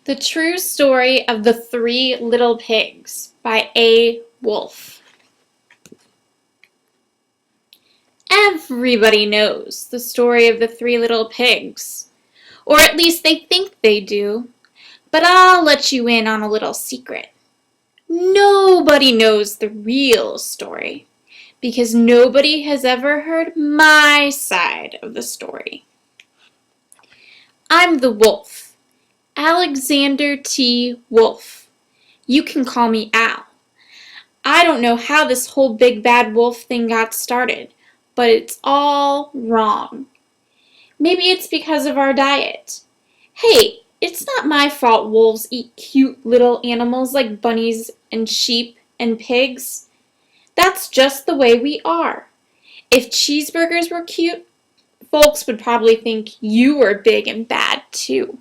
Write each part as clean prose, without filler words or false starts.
The True Story of the Three Little Pigs by A. Wolfe. Everybody knows the story of the three little pigs, or at least they think they do, but I'll let you in on a little secret. Nobody knows the real story, because nobody has ever heard my side of the story. I'm the wolf, Alexander T. Wolfe. You can call me Al. I don't know how this whole big bad wolf thing got started, but it's all wrong. Maybe it's because of our diet. Hey, it's not my fault wolves eat cute little animals like bunnies and sheep and pigs. That's just the way we are. If cheeseburgers were cute, folks would probably think you were big and bad too.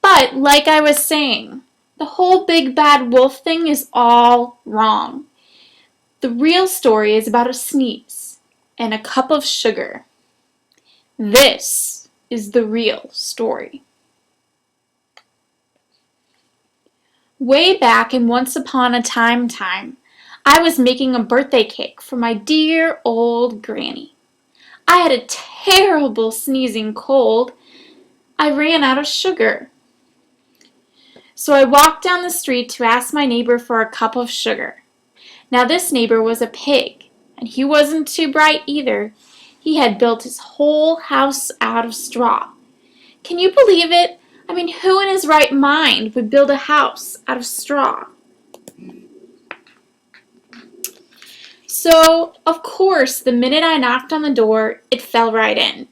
But like I was saying, the whole big bad wolf thing is all wrong. The real story is about a sneeze and a cup of sugar. This is the real story. Way back in Once Upon a Time, I was making a birthday cake for my dear old granny. I had a terrible sneezing cold. I ran out of sugar. So I walked down the street to ask my neighbor for a cup of sugar. Now this neighbor was a pig, and he wasn't too bright either. He had built his whole house out of straw. Can you believe it? I mean, who in his right mind would build a house out of straw? So, of course, the minute I knocked on the door, it fell right in.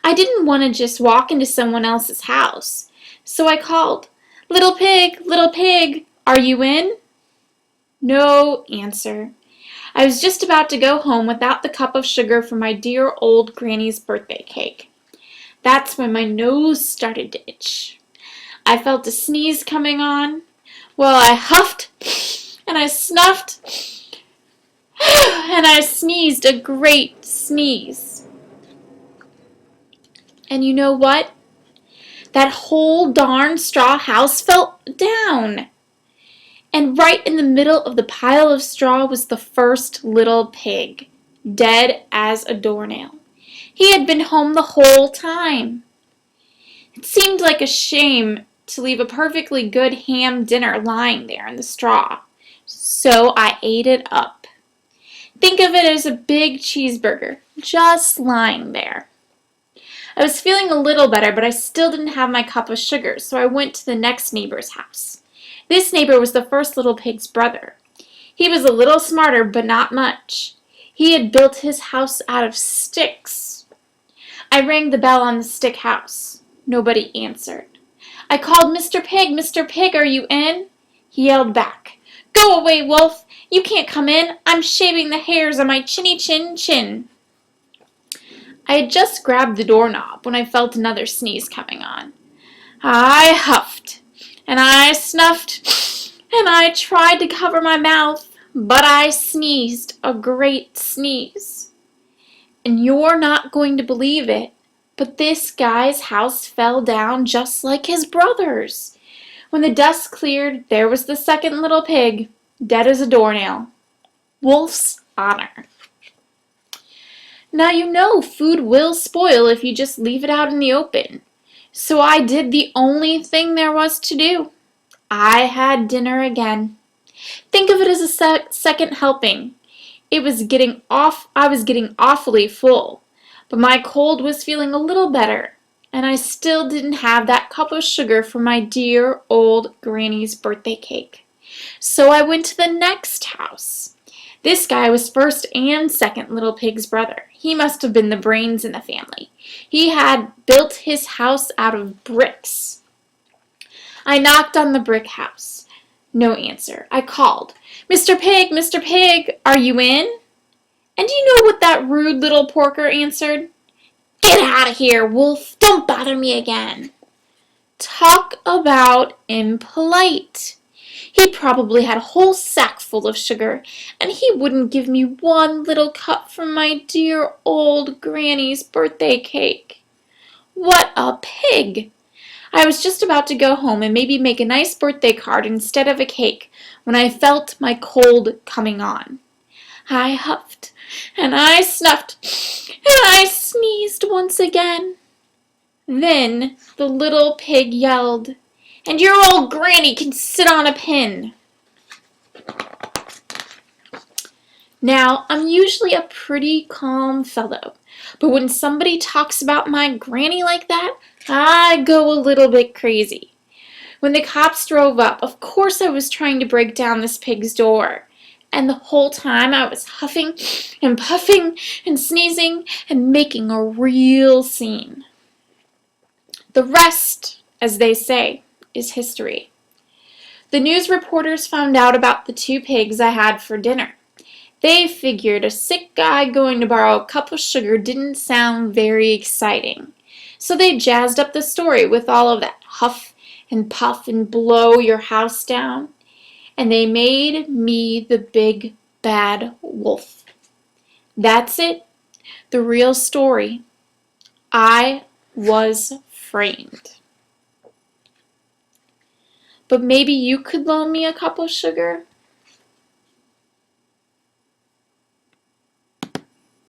I didn't want to just walk into someone else's house, so I called, little pig, are you in?" No answer. I was just about to go home without the cup of sugar for my dear old granny's birthday cake. That's when my nose started to itch. I felt a sneeze coming on. Well, I huffed and I snuffed and I sneezed a great sneeze. And you know what? That whole darn straw house fell down. And right in the middle of the pile of straw was the first little pig, dead as a doornail. He had been home the whole time. It seemed like a shame to leave a perfectly good ham dinner lying there in the straw, so I ate it up. Think of it as a big cheeseburger, just lying there. I was feeling a little better, but I still didn't have my cup of sugar, so I went to the next neighbor's house. This neighbor was the first little pig's brother. He was a little smarter, but not much. He had built his house out of sticks. I rang the bell on the stick house. Nobody answered. I called, Mr. Pig, are you in?" He yelled back, "Go away, wolf! You can't come in. I'm shaving the hairs on my chinny chin. I had just grabbed the doorknob when I felt another sneeze coming on. I huffed, and I snuffed, and I tried to cover my mouth, but I sneezed a great sneeze. And you're not going to believe it, but this guy's house fell down just like his brother's. When the dust cleared, there was the second little pig, dead as a doornail. Wolf's honor. Now you know food will spoil if you just leave it out in the open. So I did the only thing there was to do. I had dinner again. Think of it as a second helping. I was getting awfully full, but my cold was feeling a little better, and I still didn't have that cup of sugar for my dear old granny's birthday cake. So I went to the next house. This guy was first and second little pig's brother. He must have been the brains in the family. He had built his house out of bricks. I knocked on the brick house. No answer. I called, Mr. Pig, are you in?" And do you know what that rude little porker answered? "Get out of here, wolf. Don't bother me again." Talk about impolite. He probably had a whole sack full of sugar, and he wouldn't give me one little cup from my dear old granny's birthday cake. What a pig! I was just about to go home and maybe make a nice birthday card instead of a cake when I felt my cold coming on. I huffed, and I snuffed, and I sneezed once again. Then the little pig yelled, "And your old granny can sit on a pin." Now, I'm usually a pretty calm fellow, but when somebody talks about my granny like that, I go a little bit crazy. When the cops drove up, of course I was trying to break down this pig's door. And the whole time I was huffing and puffing and sneezing and making a real scene. The rest, as they say, is history. The news reporters found out about the 2 pigs I had for dinner. They figured a sick guy going to borrow a cup of sugar didn't sound very exciting. So they jazzed up the story with all of that huff and puff and blow your house down. And they made me the big bad wolf. That's it, the real story. I was framed. But maybe you could loan me a cup of sugar?